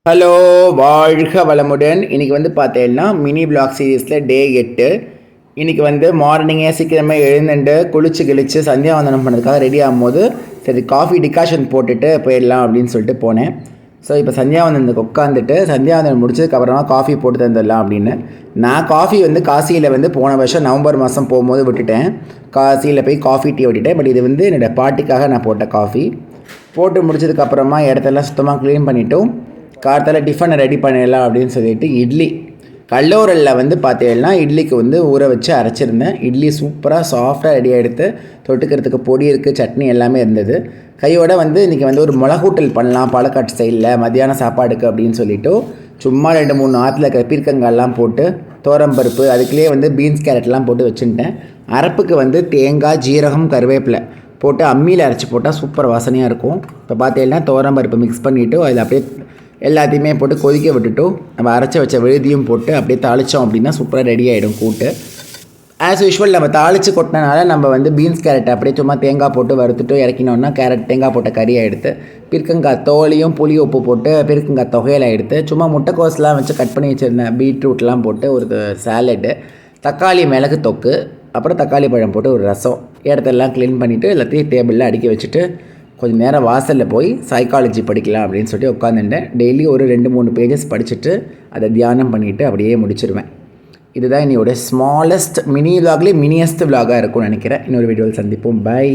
Hello, வாழ்க வளமுடன். இன்றைக்கி வந்து பார்த்தீங்கன்னா மினி பிளாக் சீரீஸில் டே 8. இன்றைக்கி வந்து மார்னிங்கே சீக்கிரமே எழுந்துட்டு குளிச்சு கிழிச்சு சந்தியாவந்தனம் பண்ணுறதுக்காக ரெடி ஆகும்போது சரி காஃபி டிகாஷன் போட்டுட்டு போயிடலாம் அப்படின்னு சொல்லிட்டு போனேன். ஸோ இப்போ சந்தியாவந்தனத்துக்கு உட்காந்துட்டு சந்தியாவந்தனம் முடிச்சதுக்கப்புறமா காஃபி போட்டு தந்துடலாம் அப்படின்னு. நான் காஃபி வந்து காசியில் வந்து போன வருஷம் நவம்பர் மாதம் போகும்போது விட்டுட்டேன். காசியில் போய் காஃபி டீ விட்டுட்டேன். பட் இது வந்து என்னோடய பாட்டிக்காக நான் போட்ட காஃபி போட்டு முடிச்சதுக்கப்புறமா இடத்தெல்லாம் சுத்தமாக க்ளீன் பண்ணிவிட்டும் காலத்தில் டிஃபனை ரெடி பண்ணிடலாம் அப்படின்னு சொல்லிட்டு இட்லி கல்லூரலில் வந்து பார்த்தீங்கன்னா இட்லிக்கு வந்து ஊற வச்சு அரைச்சிருந்தேன். இட்லி சூப்பராக சாஃப்டாக ரெடியாக எடுத்து தொட்டுக்கிறதுக்கு பொடி இருக்குது, சட்னி எல்லாமே இருந்தது. கையோட வந்து இன்றைக்கி வந்து ஒரு மிளகூட்டல் பண்ணலாம் பாலக்காட்டு ஸ்டைலில் மத்தியானம் சாப்பாடுக்கு அப்படின்னு சொல்லிவிட்டு சும்மா 2-3 ஆற்றுல இருக்கிற பீர்க்கங்காயெல்லாம் போட்டு தோரம்பருப்பு அதுக்குள்ளேயே வந்து பீன்ஸ் கேரட்லாம் போட்டு வச்சுட்டேன். அரைப்புக்கு வந்து தேங்காய், ஜீரகம், கருவேப்பிலை போட்டு அம்மியில் அரைச்சி போட்டால் சூப்பர் வாசனையாக இருக்கும். இப்போ பார்த்தீங்கன்னா தோரம்பருப்பு மிக்ஸ் பண்ணிவிட்டு அதில் அப்படியே எல்லாத்தையுமே போட்டு கொதிக்க விட்டுட்டு நம்ம அரைச்சி வச்ச விழுதியும் போட்டு அப்படியே தாளித்தோம் அப்படின்னா சூப்பராக ரெடி ஆகிடும் கூட்டு. ஆஸ் யூஷுவல் நம்ம தாளித்து கொட்டினால நம்ம வந்து பீன்ஸ் கேரட் அப்படியே சும்மா தேங்காய் போட்டு வறுத்துட்டு இறக்கினோன்னா கேரட் தேங்காய் போட்ட கறியை எடுத்து பீர்க்கங்காய் தோலையும் புளி உப்பு போட்டு பீர்க்கங்காய் தொகையில் எடுத்து சும்மா முட்டைக்கோஸ்லாம் வச்சு கட் பண்ணி வச்சுருந்தேன். பீட்ரூட்லாம் போட்டு ஒரு சாலட்டு, தக்காளி மிளகு தொக்கு, அப்புறம் தக்காளி பழம் போட்டு ஒரு ரசம், இடத்தெல்லாம் க்ளீன் பண்ணிவிட்டு எல்லாத்தையும் டேபிளில் அடுக்கி வச்சுட்டு கொஞ்சம் நேரம் வாசலில் போய் சைக்காலஜி படிக்கலாம் அப்படின்னு சொல்லிட்டு உட்காந்துட்டேன். டெய்லி ஒரு 2-3 பேஜஸ் படிச்சுட்டு அதை தியானம் பண்ணிவிட்டு அப்படியே முடிச்சிடுவேன். இதுதான் என்னோட ஸ்மாலஸ்ட் மினி விலாக்லேயே மினியஸ்ட் விலாகாக இருக்கும்னு நினைக்கிறேன். இன்னொரு வீடியோவில் சந்திப்போம். பை.